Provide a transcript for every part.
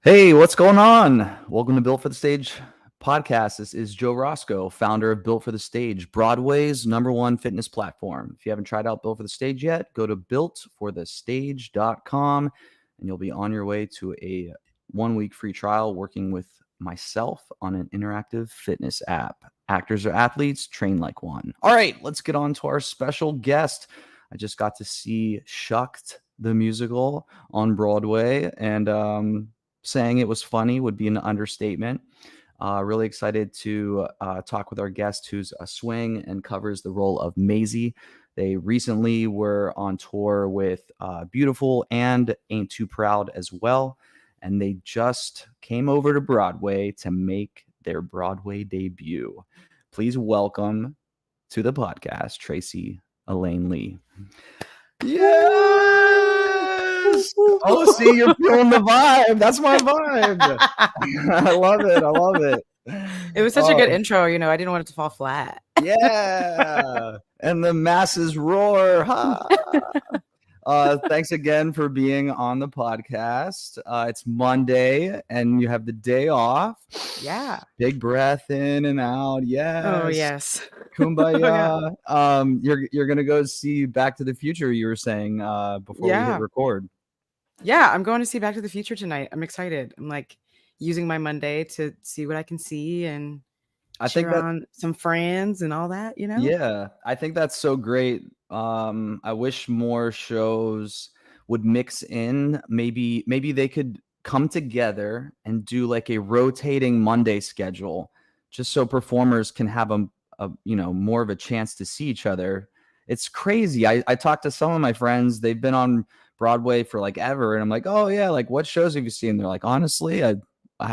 Hey, what's going on? Welcome to Built for the Stage podcast. This is Joe Roscoe, founder of Built for the Stage, Broadway's #1 fitness platform. If you haven't tried out Built for the Stage yet, go to builtforthestage.com and you'll be on your way to a 1-week free trial working with myself on an interactive fitness app. Actors or athletes, train like one. All right, let's get on to our special guest. I just got to see Shucked, the musical, on Broadway, and saying it was funny would be an understatement. Really excited to talk with our guest who's a swing and covers the role of Maisie. They recently were on tour with Beautiful and Ain't Too Proud as well. And they just came over to Broadway to make their Broadway debut. Please welcome to the podcast, Traci Lee. Yes. Oh, see, you're feeling the vibe. That's my vibe. I love it. I love it. It was such a good intro. I didn't want it to fall flat. Yeah. And the masses roar. Ha. Thanks again for being on the podcast. It's Monday and you have the day off. Yeah. Big breath in and out. Yes. Oh, yes. Kumbaya. Oh, yeah. You're gonna go see Back to the Future, you were saying before we hit record. Yeah, I'm going to see Back to the Future tonight. I'm excited. I'm like using my Monday to see what I can see and cheer on some friends and all that, Yeah, I think that's so great. I wish more shows would mix in. Maybe they could come together and do like a rotating Monday schedule, just so performers can have a more of a chance to see each other. It's crazy. I talked to some of my friends. They've been on Broadway for like ever, and I'm like, oh yeah, like what shows have you seen? They're like, honestly, I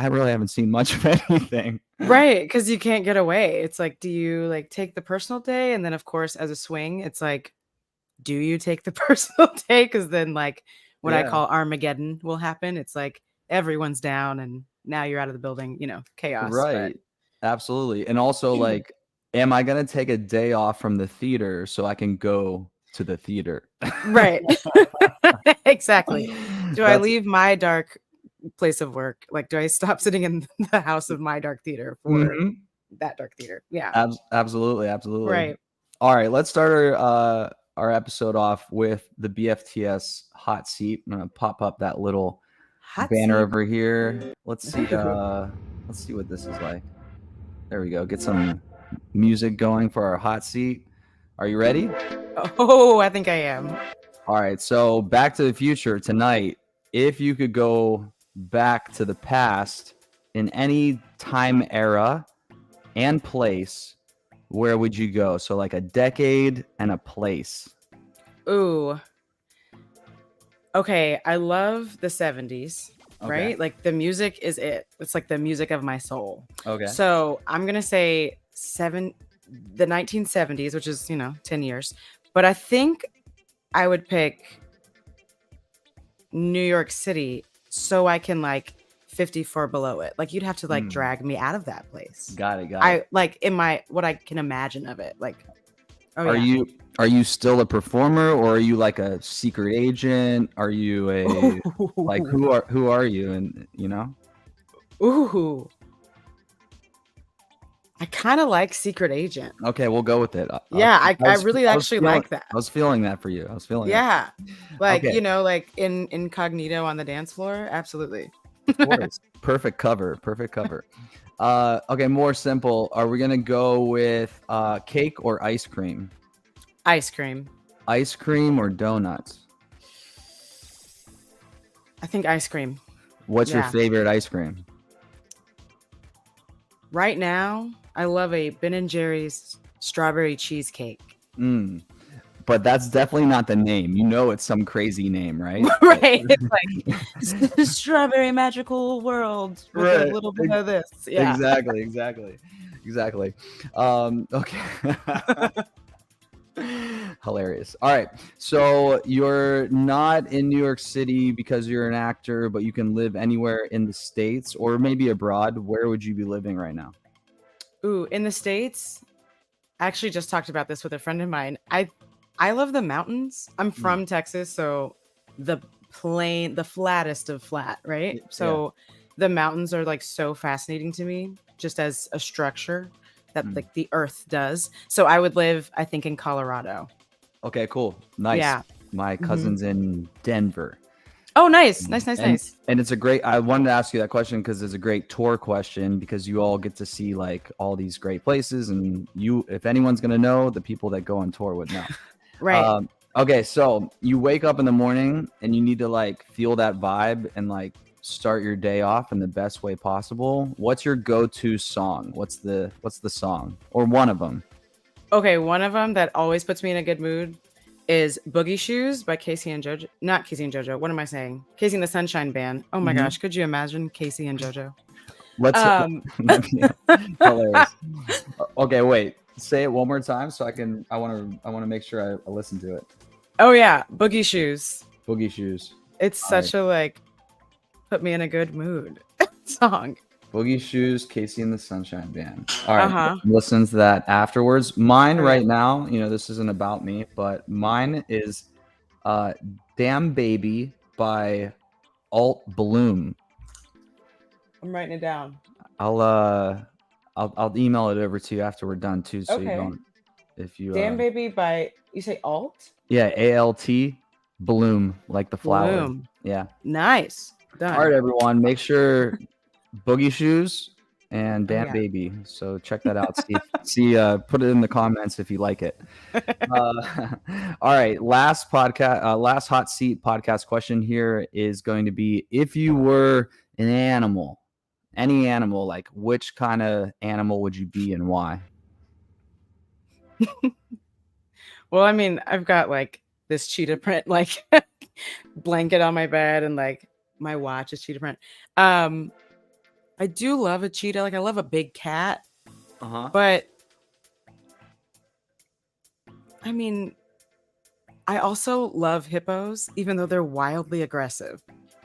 really haven't seen much of anything. Right, because you can't get away. It's like, do you like take the personal day? And then of course, as a swing, it's like, do you take the personal day? Because then like what I call Armageddon will happen. It's like everyone's down and now you're out of the building, chaos. Right. Absolutely. And also like, am I going to take a day off from the theater so I can go to the theater? Right. Exactly. Do I leave my dark place of work? Like, do I stop sitting in the house of my dark theater for that dark theater? Yeah. Absolutely. Right. All right. Let's start our episode off with the BFTS hot seat. I'm going to pop up that little banner over here. Let's see. Let's see what this is like. There we go. Get some music going for our hot seat. Are you ready? Oh, I think I am. All right. So Back to the Future tonight. If you could go back to the past in any time era and place, where would you go? So like a decade and a place. Ooh. Okay. I love the 70s. Right? Like the music is it. It's like the music of my soul. Okay. So I'm going to say the 1970s, which is, 10 years. But I think I would pick New York City so I can like 54 below it. Like you'd have to like drag me out of that place. Got it. I like in my what I can imagine of it. Like, are you still a performer or are you like a secret agent? Are you a like who are you? And Ooh. I kind of like secret agent. Okay, we'll go with it. Yeah, I really actually like that. I was feeling that for you. I was feeling it. Like, like in incognito on the dance floor. Absolutely. Of course. Perfect cover. Okay, more simple. Are we gonna go with cake or ice cream? Ice cream. Ice cream or donuts? I think ice cream. What's your favorite ice cream? Right now, I love a Ben & Jerry's strawberry cheesecake. But that's definitely not the name. It's some crazy name, right? Right. It's like strawberry magical world with a little bit of this. Yeah. Exactly. Okay. Hilarious. All right. So you're not in New York City because you're an actor, but you can live anywhere in the States or maybe abroad. Where would you be living right now? Ooh, in the States, I actually just talked about this with a friend of mine. I love the mountains. I'm from Texas, so the flattest of flat, right? So the mountains are like so fascinating to me, just as a structure that Mm. like the earth does. So I would live, I think, in Colorado. Okay, cool. Nice. Yeah. My Mhm. cousin's in Denver. Oh, nice. Nice, nice, And nice. and it's a great, I wanted to ask you that question because it's a great tour question, because you all get to see like all these great places, and you, if anyone's going to know, the people that go on tour would know. Right. Um, okay, so you wake up in the morning and you need to like feel that vibe and like start your day off in the best way possible. What's your go-to song? What's the song, or one of them? Okay, one of them that always puts me in a good mood is Boogie Shoes by Casey and JoJo. Not Casey and JoJo. What am I saying? Casey and the Sunshine Band. Oh my Mhm. gosh, could you imagine Casey and JoJo? Let's Um hilarious. Okay, wait. Say it one more time so I can. I want to make sure I listen to it. Oh yeah, Boogie Shoes. Boogie Shoes. It's All right. such a like put me in a good mood song. Boogie Shoes, Casey and the Sunshine Band. All right. Uh-huh. Listen to that afterwards. Mine Oh yeah. right now, this isn't about me, but mine is uh Damn Baby by Alt Bloom. I'm writing it down. I'll email it over to you after we're done too, so you Okay. don't, if you Damn Baby by, you say Alt? yeah, ALT Bloom, like the flower. Bloom. Yeah. Nice. Done. All right, everyone, make sure Boogie Shoes and Oh Damn yeah. Baby. So check that out. Put it in the comments if you like it. All right, last podcast, last hot seat podcast question here is going to be: if you were an animal, any animal, like which kind of animal would you be and why? Well, I mean, I've got like this cheetah print like blanket on my bed, and like my watch is cheetah print. I do love a cheetah. Like I love a big cat, Uh-huh. but I mean, I also love hippos, even though they're wildly aggressive.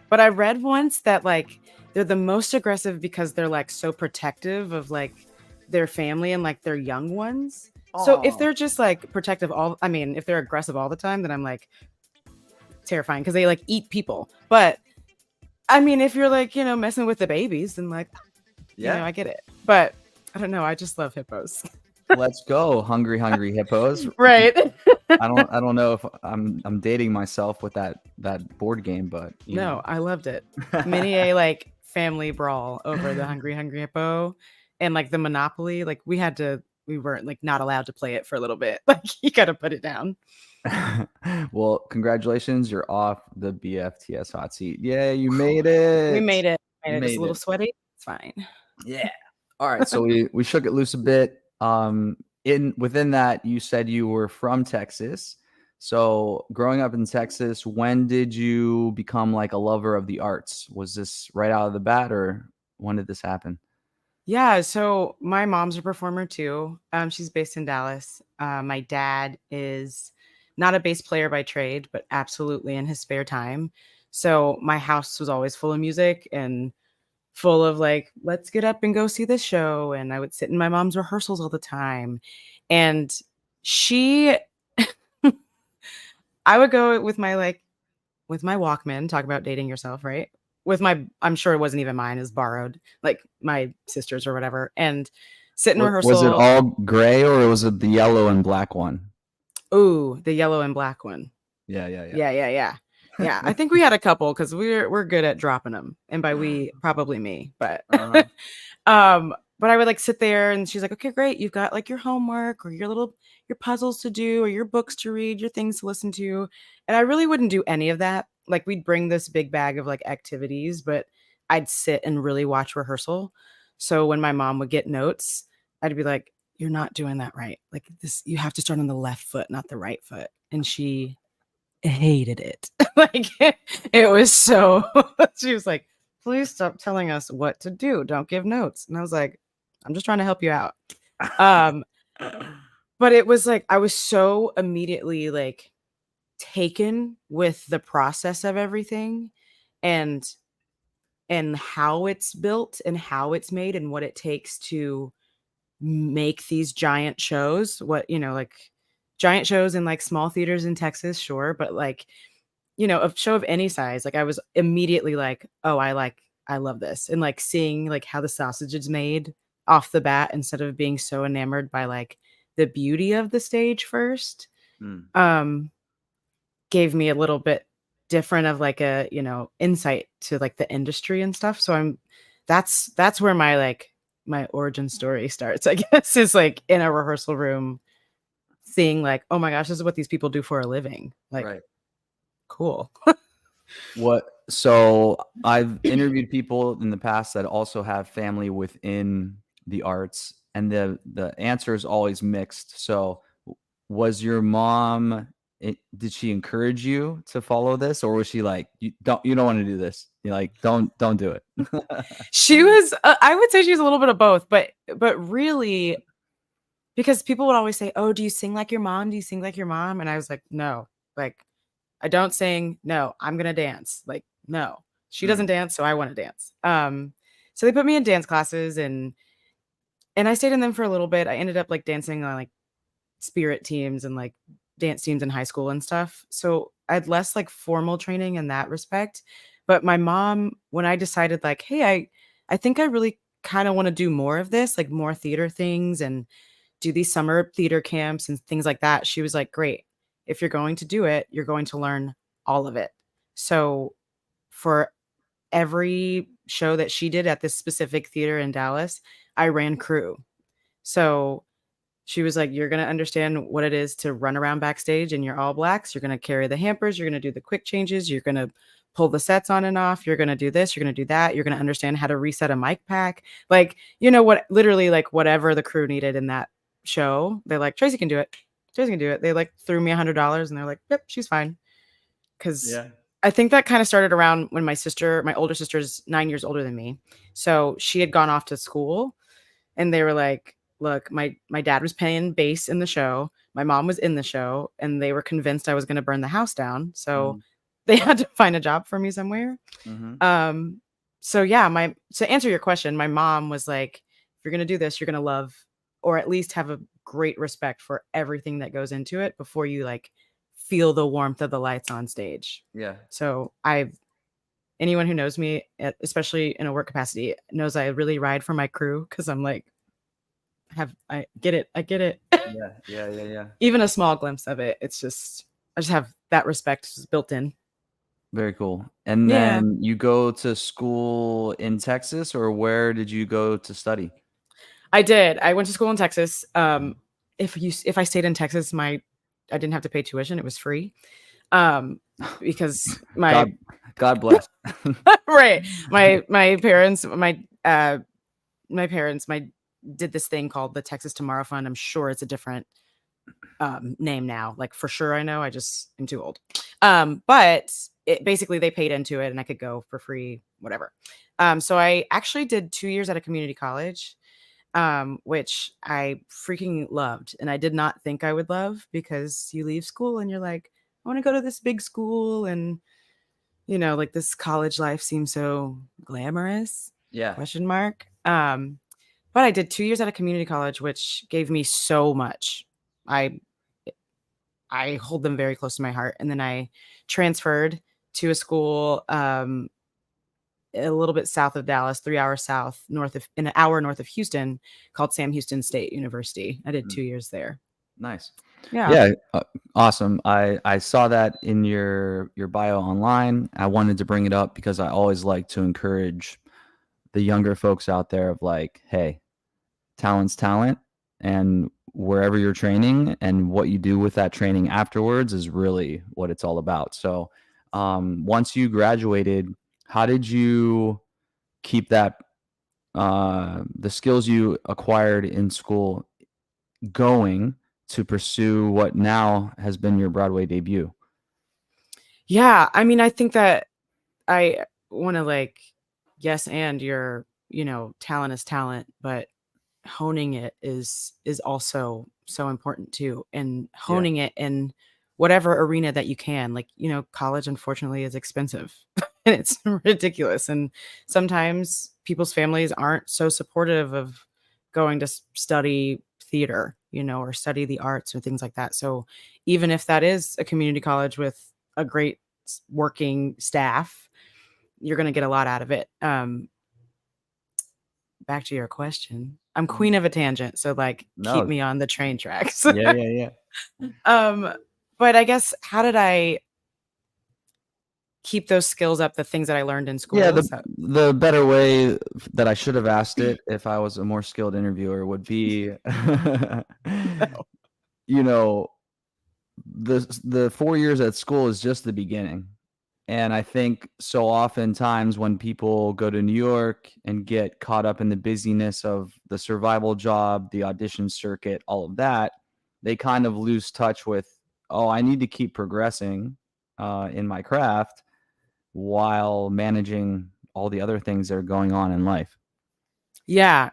But I read once that like they're the most aggressive because they're like so protective of like their family and like their young ones. So if Oh, they're just like protective I mean, if they're aggressive all the time, then I'm like terrifying because they like eat people. But I mean, if you're like, messing with the babies, then like, yeah. I get it. But I don't know. I just love hippos. Let's go, hungry, hungry hippos. Right. I don't know if I'm dating myself with that board game, but No, I loved it. Many a like family brawl over the Hungry Hungry Hippo and like the Monopoly. Like we weren't like not allowed to play it for a little bit. Like you gotta put it down. Well, congratulations, you're off the BFTS hot seat. Yeah, you made We it. made it. You Just a made little it. sweaty. It's fine. Yeah. All right, so we shook it loose a bit. Within that, you said you were from Texas. So growing up in Texas, when did you become like a lover of the arts? Was this right out of the bat, or when did this happen? Yeah, so my mom's a performer too. She's based in Dallas. My dad is not a bass player by trade, but absolutely in his spare time. So my house was always full of music and full of like, let's get up and go see this show. And I would sit in my mom's rehearsals all the time. And she, I would go with my Walkman, talk about dating yourself, right? I'm sure it wasn't even mine, is borrowed, like my sister's or whatever, and sit in Was it rehearsal. all gray, or was it the yellow and black one? Ooh, the yellow and black one. Yeah, yeah, yeah. Yeah, yeah, yeah. Yeah, I think we had a couple because we're good at dropping them, and by we, probably me. But Uh-huh. but I would like sit there, and she's like, "Okay, great, you've got like your homework or your puzzles to do or your books to read, your things to listen to," and I really wouldn't do any of that. Like we'd bring this big bag of like activities, but I'd sit and really watch rehearsal. So when my mom would get notes, I'd be like, "You're not doing that right. Like this, you have to start on the left foot, not the right foot," and she hated it. Like it was so she was like, "Please stop telling us what to do. Don't give notes." And I was like, "I'm just trying to help you out." Um, but it was like I was so immediately like taken with the process of everything and how it's built and how it's made and what it takes to make these giant shows. What, like giant shows in like small theaters in Texas, sure, but like a show of any size, like I was immediately like, oh, I I love this. And like seeing like how the sausage is made off the bat instead of being so enamored by like the beauty of the stage first, Mm, um, gave me a little bit different of like a, insight to like the industry and stuff. So that's where my like my origin story starts, I guess, is like in a rehearsal room seeing like, oh my gosh, this is what these people do for a living. Like, right. cool. So I've interviewed people in the past that also have family within the arts, and the answer is always mixed. So was your mom, did she encourage you to follow this, or was she like, you don't want to do this? You're like, don't do it. She was I would say she's a little bit of both, but really, because people would always say, "Oh, do you sing like your mom? Do you sing like your mom?" And I was like, "No. Like I don't sing. No, I'm going to dance." Like, no. She doesn't Mm, dance, so I want to dance. So they put me in dance classes, and I stayed in them for a little bit. I ended up like dancing on like spirit teams and like dance teams in high school and stuff. So I had less like formal training in that respect. But my mom, when I decided like, hey, I think I really kind of want to do more of this, like more theater things and do these summer theater camps and things like that. She was like, great. If you're going to do it, you're going to learn all of it. So for every show that she did at this specific theater in Dallas, I ran crew. So she was like, "You're gonna understand what it is to run around backstage in your all blacks. You're gonna carry the hampers. You're gonna do the quick changes. You're gonna pull the sets on and off. You're gonna do this. You're gonna do that. You're gonna understand how to reset a mic pack. Like, what? Literally, like whatever the crew needed in that show. They're like, Traci can do it. Traci can do it. They like threw me $100, and they're like, "Yep, she's fine." Because yeah. I think that kind of started around when my older sister's 9 years older than me, so she had gone off to school and they were like, "Look, my dad was playing bass in the show. My mom was in the show, and they were convinced I was gonna burn the house down. So Mm, they had to find a job for me somewhere." mm-hmm. Um, so yeah, my to answer your question, my mom was like, "If you're gonna do this, you're gonna love or at least have a great respect for everything that goes into it before you like feel the warmth of the lights on stage." Yeah. So I've anyone who knows me, especially in a work capacity, knows I really ride for my crew because I'm like, I get it. I get it. Yeah. Yeah. Yeah. Yeah. Even a small glimpse of it, it's just I just have that respect just built in. Very cool. And Yeah. then you go to school in Texas, or where did you go to study? I did. I went to school in Texas. If I stayed in Texas, I didn't have to pay tuition. It was free. Because my God, God bless. right. My parents did this thing called the Texas Tomorrow Fund. I'm sure it's a different name now. Like for sure I know. I just am too old. But it basically they paid into it and I could go for free, whatever. So I actually did 2 years at a community college, which I freaking loved. And I did not think I would love because you leave school and you're like, I want to go to this big school and like this college life seems so glamorous, Yeah. question mark. But I did 2 years at a community college, which gave me so much. I I hold them very close to my heart. And then I transferred to a school a little bit south of Dallas, 3 hours south, in an hour north of Houston, called Sam Houston State University. I did Mm, 2 years there. nice. Yeah. Yeah. Awesome. I saw that in your bio online. I wanted to bring it up because I always like to encourage the younger folks out there of like, hey, talent's talent, and wherever you're training and what you do with that training afterwards is really what it's all about. So once you graduated, how did you keep that the skills you acquired in school going to pursue what now has been your Broadway debut? Yeah. I mean, I think that I want to like, yes, and your, talent is talent, but honing it is also so important too. And Yeah. honing it in whatever arena that you can. Like, college unfortunately is expensive and it's ridiculous. And sometimes people's families aren't so supportive of going to study theater, or study the arts or things like that. So even if that is a community college with a great working staff, you're going to get a lot out of it. Back to your question. I'm Mhm. queen of a tangent, so like keep No. me on the train tracks. Yeah, yeah, yeah. um, but I guess how did I keep those skills up, the things that I learned in Yeah, school? Is that the better way that I should have asked it if I was a more skilled interviewer would be, you know, the 4 years at school is just the beginning. And I think so oftentimes when people go to New York and get caught up in the busyness of the survival job, the audition circuit, all of that, they kind of lose touch with, oh, I need to keep progressing in my craft while managing all the other things that are going on in life. Yeah,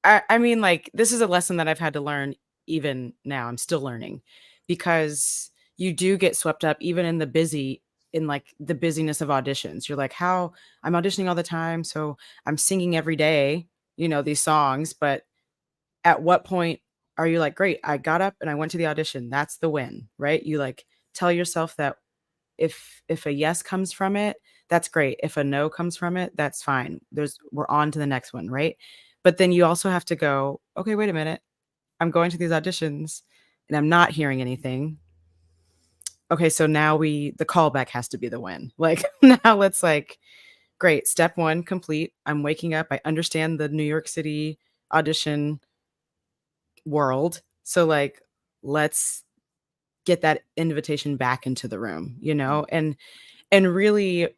I mean, like, this is a lesson that I've had to learn even now. I'm still learning because you do get swept up even in like the busyness of auditions. You're like, how I'm auditioning all the time, so I'm singing every day, these songs, but at what point are you like, great, I got up and I went to the audition. That's the win, right? You like tell yourself that if a yes comes from it, that's great. If a no comes from it, that's fine. We're on to the next one, right? But then you also have to go, okay, wait a minute. I'm going to these auditions and I'm not hearing anything. Okay, so now the callback has to be the win. Like now let's like, great, step 1 complete. I'm waking up. I understand the New York City audition world. So like let's get that invitation back into the room, and really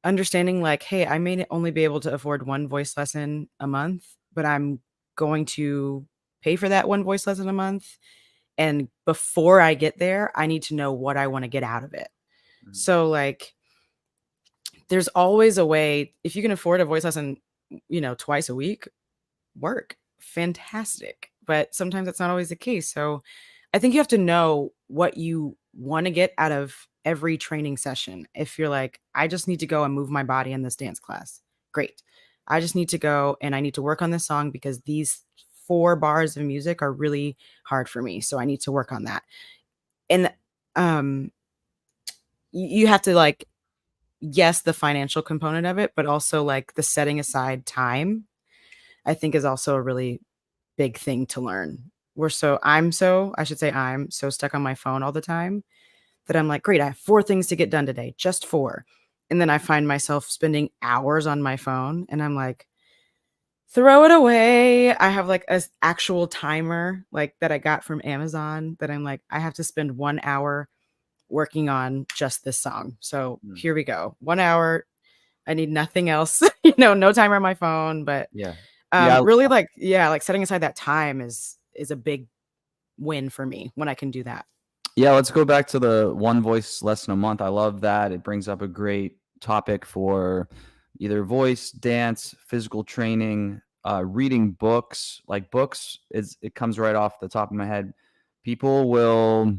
understanding like, hey, I may only be able to afford one voice lesson a month, but I'm going to pay for that one voice lesson a month. And before I get there, I need to know what I want to get out of it. Mhm. So, like, there's always a way. If you can afford a voice lesson, twice a week, work. Fantastic. But sometimes that's not always the case. So, I think you have to know what you want to get out of every training session. If you're like, I just need to go and move my body in this dance class, great. I just need to go and I need to work on this song because these 4 bars of music are really hard for me. So I need to work on that. And um, you have to like, yes, the financial component of it, but also like the setting aside time, I think is also a really big thing to learn. I should say I'm so stuck on my phone all the time that I'm like, great, I have 4 things to get done today, just 4. And then I find myself spending hours on my phone and I'm like, throw it away. I have like a actual timer like that I got from Amazon that I'm like, I have to spend 1 hour working on just this song. So Mm. here we go. 1 hour. I need nothing else, no timer on my phone, but Yeah. Yeah. really like, yeah, like setting aside that time is a big win for me when I can do that. Yeah, let's go back to the one voice lesson a month. I love that. It brings up a great topic for either voice, dance, physical training, reading books. Like books, it comes right off the top of my head. People will,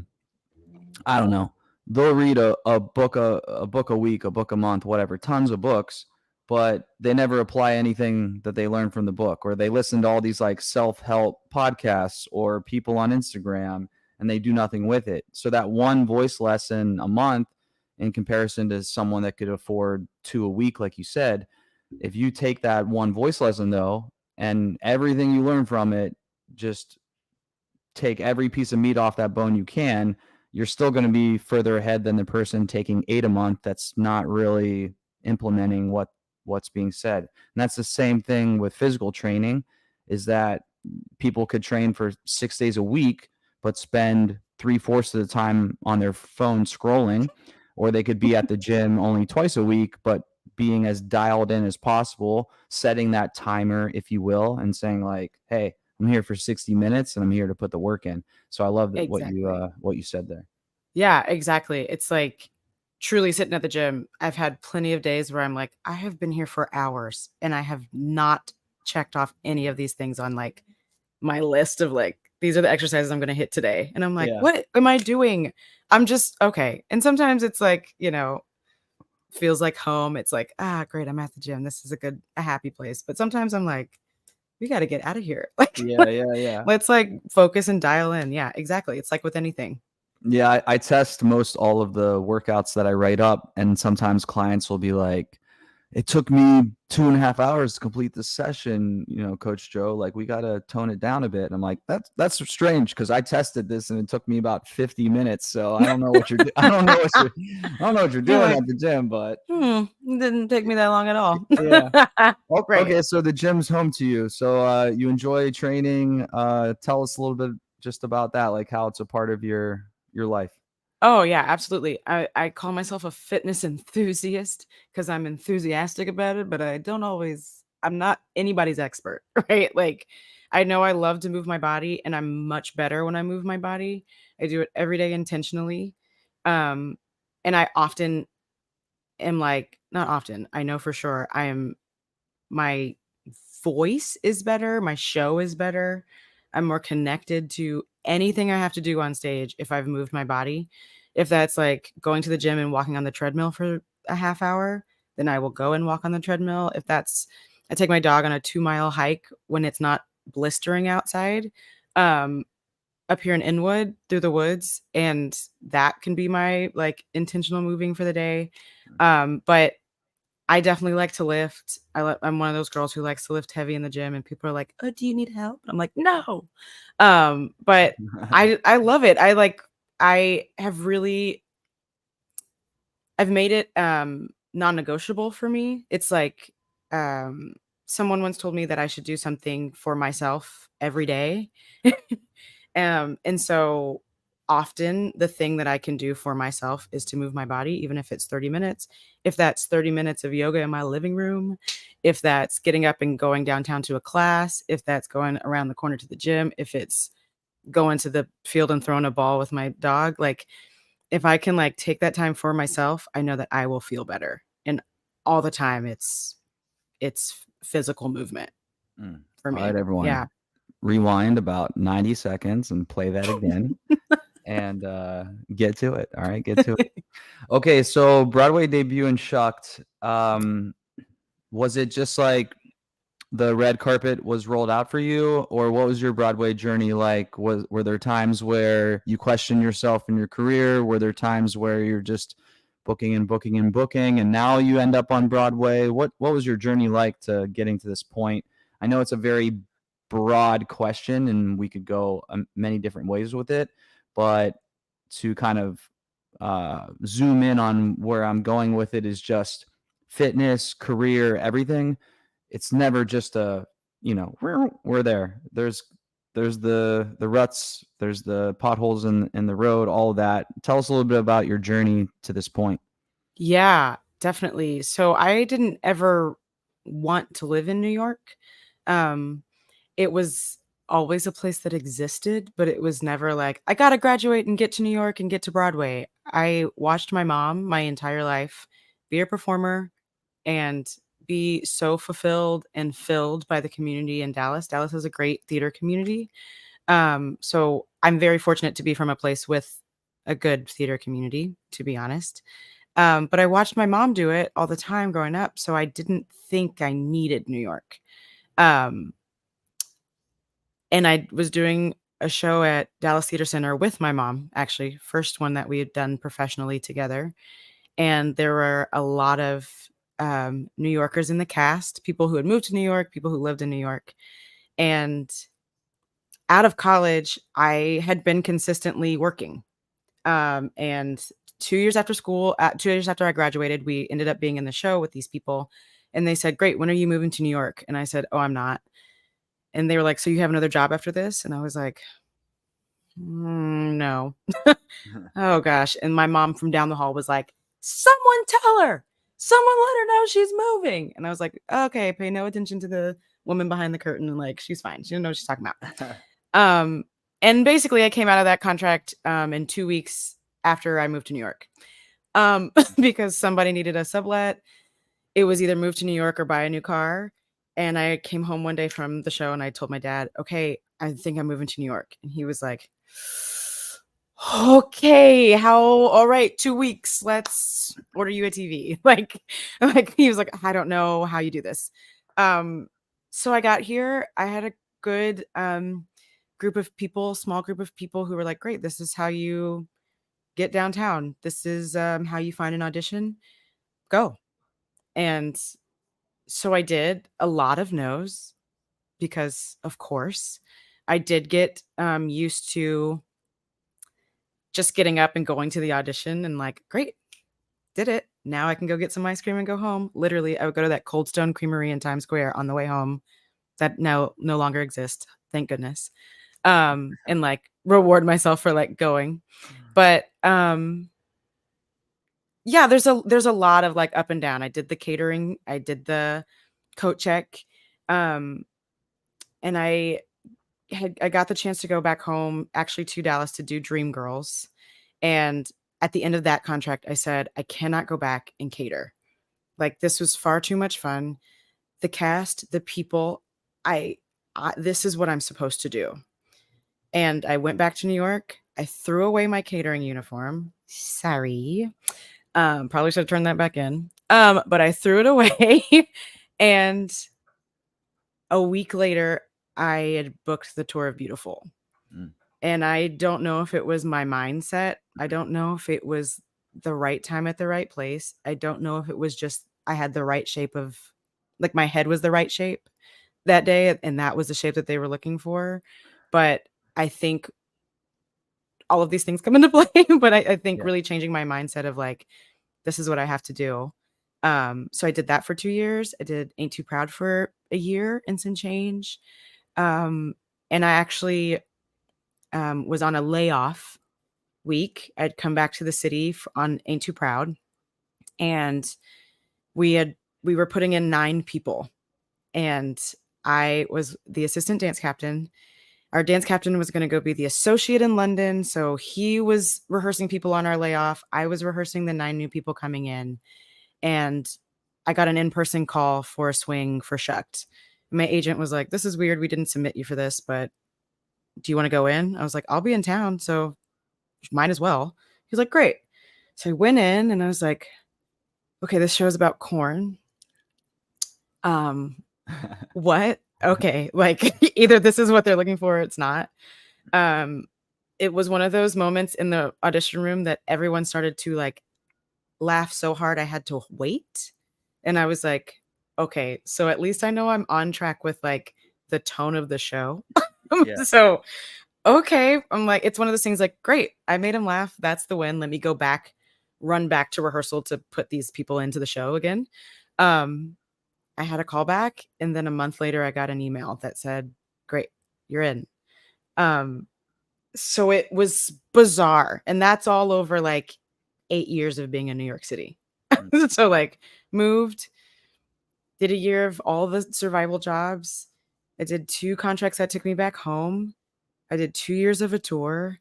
I don't know, they'll read a book a week, a book a month, whatever, tons of books, but they never apply anything that they learn from the book, or they listen to all these like self-help podcasts or people on Instagram and they do nothing with it. So that one voice lesson a month in comparison to someone that could afford 2 a week like you said, if you take that one voice lesson though and everything you learn from it, just take every piece of meat off that bone you can, you're still going to be further ahead than the person taking 8 a month that's not really implementing what's being said. And that's the same thing with physical training, is that people could train for 6 days a week but spend 3/4 of the time on their phone scrolling, or they could be at the gym only twice a week but being as dialed in as possible, setting that timer, if you will, and saying like, hey, I'm here for 60 minutes and I'm here to put the work in. So I love that Exactly. what you said there. Yeah, exactly. It's like truly sitting at the gym. I've had plenty of days where I'm like, I have been here for hours and I have not checked off any of these things on like my list of like, these are the exercises I'm going to hit today. And I'm like, Yeah. what am I doing? I'm just okay. And sometimes it's like, feels like home. It's like, great, I'm at the gym. This is a happy place. But sometimes I'm like, we got to get out of here. Like, Yeah, yeah, yeah. let's like focus and dial in. Yeah, exactly. It's like with anything. Yeah, I test most all of the workouts that I write up, and sometimes clients will be like, it took me 2.5 hours to complete this session, Coach Joe. Like, we gotta tone it down a bit. And I'm like, that's strange because I tested this and it took me about 50 minutes. So I don't know what you're I don't know what you're You're doing like, at the gym, but it didn't take me that long at all. yeah. Right. Okay, so the gym's home to you. So you enjoy training. Tell us a little bit just about that, like how it's a part of your life. Oh yeah, absolutely. I call myself a fitness enthusiast because I'm enthusiastic about it, but I'm not anybody's expert, right? Like I know I love to move my body and I'm much better when I move my body. I do it every day intentionally. Um and I often am like, not often, I know for sure my voice is better, my show is better. I'm more connected to anything I have to do on stage if I've moved my body. If that's like going to the gym and walking on the treadmill for a half hour, then I will go and walk on the treadmill. If that's I take my dog on a 2-mile hike when it's not blistering outside, um, up here in Inwood through the woods, and that can be my like intentional moving for the day. But I definitely like to lift. I'm one of those girls who likes to lift heavy in the gym, and people are like, "Oh, do you need help?" I'm like, "No." But I love it. I have really I've made it non-negotiable for me. It's like um someone once told me that I should do something for myself every day. And so often the thing that I can do for myself is to move my body, even if it's 30 minutes. If that's 30 minutes of yoga in my living room, if that's getting up and going downtown to a class, if that's going around the corner to the gym, if it's going to the field and throwing a ball with my dog, like if I can like take that time for myself, I know that I will feel better. And all the time it's physical movement Mm. for All right, me. everyone. Yeah. Rewind about 90 seconds and play that again and get to it. All right, get to it. Okay, so Broadway debut in Shucked. Was it just like the red carpet was rolled out for you, or what was your Broadway journey like? Were there times where you questioned yourself in your career? Were there times where you're just booking and booking and booking, and now you end up on Broadway? What was your journey like to getting to this point? I know it's a very broad question, and we could go many different ways with it, but to kind of zoom in on where I'm going with it is just fitness, career, everything. It's never just a, we're there. There's the ruts, there's the potholes in the road, all of that. Tell us a little bit about your journey to this point. Yeah, definitely. So I didn't ever want to live in New York. Um, it was always a place that existed, but it was never like, I gotta graduate and get to New York and get to Broadway. I watched my mom my entire life be a performer and be so fulfilled and filled by the community in Dallas. Dallas is a great theater community. So I'm very fortunate to be from a place with a good theater community, to be honest. But I watched my mom do it all the time growing up, so I didn't think I needed New York. Um, and I was doing a show at Dallas Theater Center with my mom, actually, first one that we had done professionally together. And there were a lot of New Yorkers in the cast, people who had moved to New York, people who lived in New York. And out of college, I had been consistently working. And 2 years after school, 2 years after I graduated, we ended up being in the show with these people. And they said, "Great, when are you moving to New York?" And I said, "Oh, I'm not." And they were like, "So you have another job after this?" And I was like, No. Oh gosh. And my mom from down the hall was like, "Someone tell her. Someone let her know she's moving." And I was like, "Okay, pay no attention to the woman behind the curtain. And like, she's fine. She didn't know what she's talking about." Um, and basically I came out of that contract in 2 weeks after I moved to New York. Because somebody needed a sublet. It was either move to New York or buy a new car. And I came home one day from the show and I told my dad, "Okay, I think I'm moving to New York." And he was like, "Okay, how all right, 2 weeks. Let's order you a TV." Like he was like, "I don't know how you do this." Um so I got here. I had a good group of people, small group of people who were like, "Great, this is how you get downtown. This is how you find an audition. Go." And so I did a lot of no's because, of course, I did get used to just getting up and going to the audition and like, great, did it. Now I can go get some ice cream and go home. Literally, I would go to that Cold Stone Creamery in Times Square on the way home that now no longer exists. Thank goodness. And like reward myself for like going. But yeah, there's a lot of like up and down. I did the catering, I did the coat check. Um, and I got the chance to go back home actually to Dallas to do Dreamgirls. And at the end of that contract, I said, I cannot go back and cater. Like this was far too much fun. The cast, the people, I this is what I'm supposed to do. And I went back to New York. I threw away my catering uniform. Sorry. Probably should have turned that back in. But I threw it away. And a week later, I had booked the tour of Beautiful. Mm. And I don't know if it was my mindset. I don't know if it was the right time at the right place. I don't know if it was just I had the right shape of, like, my head was the right shape that day, and that was the shape that they were looking for. But I think all of these things come into play. But I think Yeah. really changing my mindset of like, this is what I have to do. So I did that for 2 years. I did Ain't Too Proud for a year and some change. And I actually was on a layoff week. I'd come back to the city on Ain't Too Proud, and we were putting in 9 people, and I was the assistant dance captain. Our dance captain was going to go be the associate in London, so he was rehearsing people on our layoff. I was rehearsing the 9 new people coming in, and I got an in-person call for a swing for Shucked. My agent was like, "This is weird. We didn't submit you for this, but do you want to go in?" I was like, "I'll be in town, so might as well." He's like, "Great." So I went in and I was like, "Okay, this show is about corn. Um, what? Okay, like either this is what they're looking for or it's not." Um, it was one of those moments in the audition room that everyone started to like laugh so hard I had to wait. And I was like, "Okay, so at least I know I'm on track with like the tone of the show." Yeah. So okay. I'm like, it's one of those things like, great, I made him laugh. That's the win. Let me go back, run back to rehearsal to put these people into the show again. Um, I had a call back, and then a month later, I got an email that said, great, you're in. Um, so it was bizarre. And that's all over like 8 years of being in New York City. Mm. So like moved, did a year of all the survival jobs. I did 2 contracts that took me back home. I did 2 years of a tour,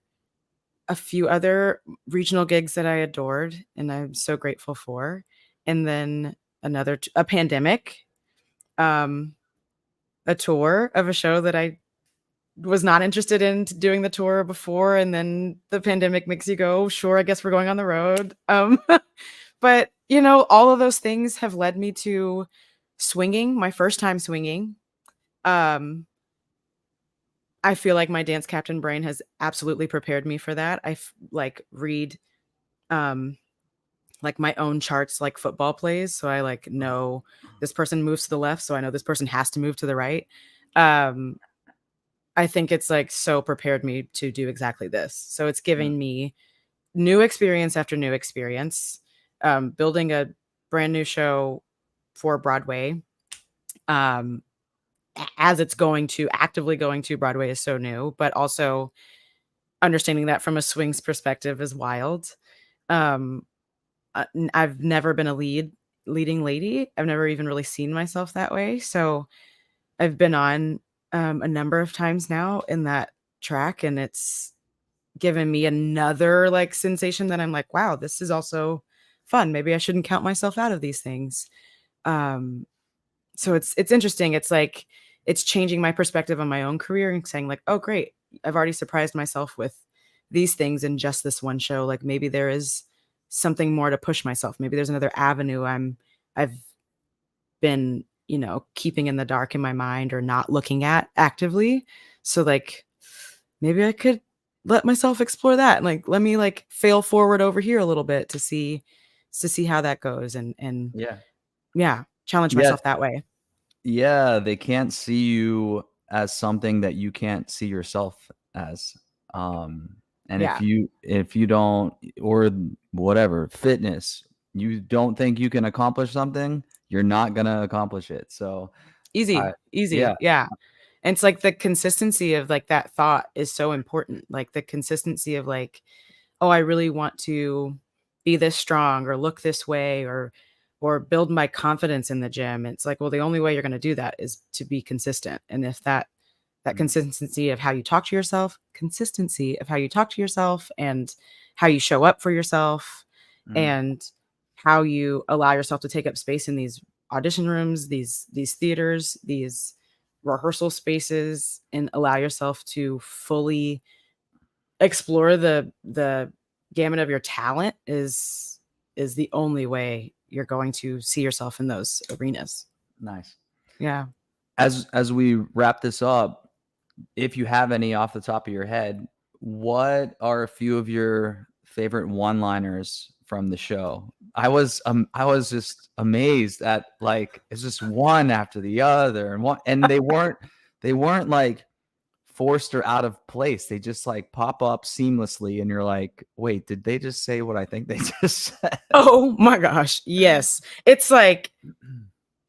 a few other regional gigs that I adored and I'm so grateful for, and then a pandemic, um, a tour of a show that I was not interested in doing the tour before, and then the pandemic makes you go, "Sure, I guess we're going on the road." But, you know, all of those things have led me to swinging, my first time swinging. Um, I feel like my dance captain brain has absolutely prepared me for that. Like, read, um, like, my own charts like football plays, so I, like, know this person moves to the left, so I know this person has to move to the right. Um, I think it's, like, so prepared me to do exactly this. So it's Mm. giving me new experience after new experience, building a brand new show for Broadway, um, as it's going to actively going to Broadway is so new, but also understanding that from a swings perspective is wild. Um, I've never been a leading lady. I've never even really seen myself that way. So I've been on a number of times now in that track, and it's given me another like sensation that I'm like, wow, this is also fun. Maybe I shouldn't count myself out of these things. Um, so it's interesting. It's like it's changing my perspective on my own career and saying like, oh great, I've already surprised myself with these things in just this one show. Like maybe there is something more to push myself. Maybe there's another avenue I've been, you know, keeping in the dark in my mind or not looking at actively. So like maybe I could let myself explore that and like let me like fail forward over here a little bit to see how that goes. And Yeah. challenge Yeah, myself that way. yeah, they can't see you as something that you can't see yourself as. And Yeah. if you don't, or whatever, fitness, you don't think you can accomplish something, you're not gonna accomplish it. So I Easy, yeah, easy. Yeah. And it's like the consistency of like that thought is so important. Like the consistency of like, oh, I really want to be this strong or look this way or build my confidence in the gym. It's like, well, the only way you're going to do that is to be consistent. And if that mm, consistency of how you talk to yourself, consistency of how you talk to yourself and how you show up for yourself mm, and how you allow yourself to take up space in these audition rooms, these theaters, these rehearsal spaces and allow yourself to fully explore the gamut of your talent is the only way you're going to see yourself in those arenas. nice. Yeah. As we wrap this up, if you have any off the top of your head, what are a few of your favorite one-liners from the show? I was just amazed at like it's just one after the other and one and they weren't like forced or out of place. They just like pop up seamlessly and you're like, "Wait, did they just say what I think they just said?" Oh my gosh. Yes. It's like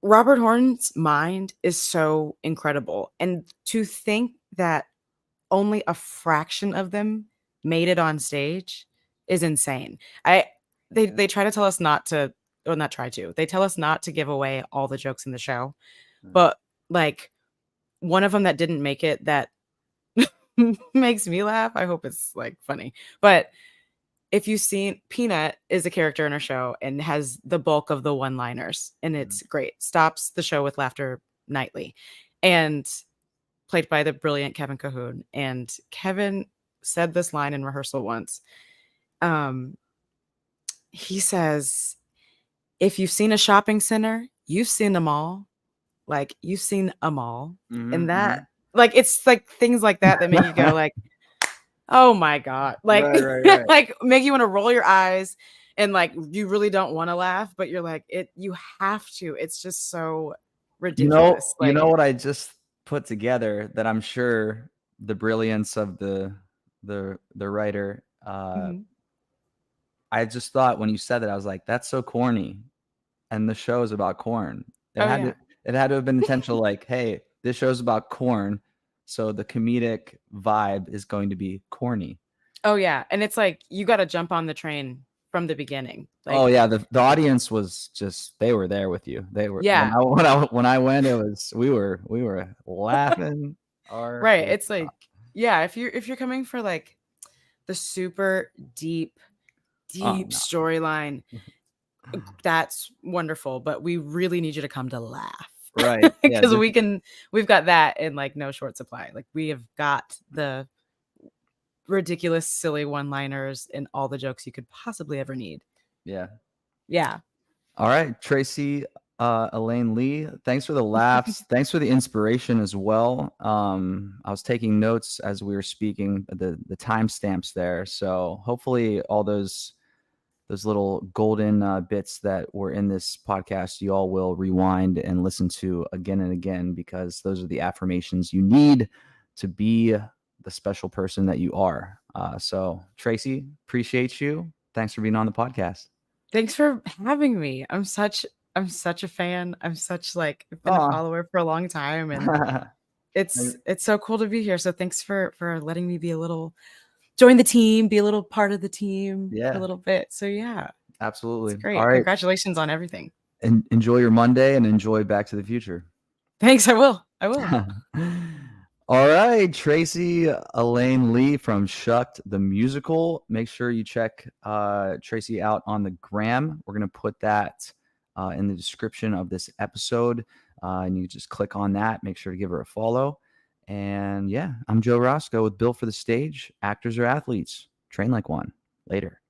Robert Horn's mind is so incredible. And to think that only a fraction of them made it on stage is insane. I they try to tell us not to or not try to. They tell us not to give away all the jokes in the show. But like one of them that didn't make it that makes me laugh. I hope it's like funny. But if you've seen Peanut is a character in our show and has the bulk of the one-liners and it's great. Stops the show with laughter nightly. And played by the brilliant Kevin Cahoon. And Kevin said this line in rehearsal once. Um, he says, if you've seen a shopping center, you've seen them all. Like you've seen them all. And Mhm, that mhm. like it's like things like that that make you go like, oh my God. Like Right, right, right. like make you want to roll your eyes and like you really don't want to laugh, but you're like, you have to. It's just so ridiculous. You Like know what I just put together that I'm sure the brilliance of the writer, mhm. I just thought when you said that, I was like, "That's so corny," and the show is about corn. Oh yeah. It had to have been intentional, like, "Hey, this show's about corn, so the comedic vibe is going to be corny." Oh, yeah, and it's like, you gotta jump on the train from the beginning, Oh, like yeah, the audience was just they were there with you. They were yeah, when I went, it was we were laughing our right, face it's like off. yeah, if you're coming for, like, the super deep, Oh, deep no. storyline, that's wonderful, but we really need you to come to laugh Right, yeah, because this we've got that in, like, no short supply, like, we have got the ridiculous, silly one-liners and all the jokes you could possibly ever need. yeah. Yeah. All right, Tracy, Elaine Lee, thanks for the laughs. Thanks for the inspiration as well. I was taking notes as we were speaking, the timestamps there. So hopefully all those little golden bits that were in this podcast, you all will rewind and listen to again and again because those are the affirmations you need to be the special person that you are. So Tracy, appreciate you. Thanks for being on the podcast. Thanks for having me. I'm such a fan. I'm such like I've been a Oh, follower for a long time and it's so cool to be here. So thanks for letting me be a little join the team, be a little part of the team for a yeah, little bit. So yeah, it's absolutely. All great. right. Congratulations on everything. Enjoy your Monday and enjoy Back to the Future. Thanks. I will. I will. All right, Tracy Elaine Lee from Shucked the Musical. Make sure you check Tracy out on the gram. We're going to put that in the description of this episode. And you can just click on that. Make sure to give her a follow. And yeah, I'm Joe Roscoe with Built for the Stage. Actors or athletes. Train like one. Later.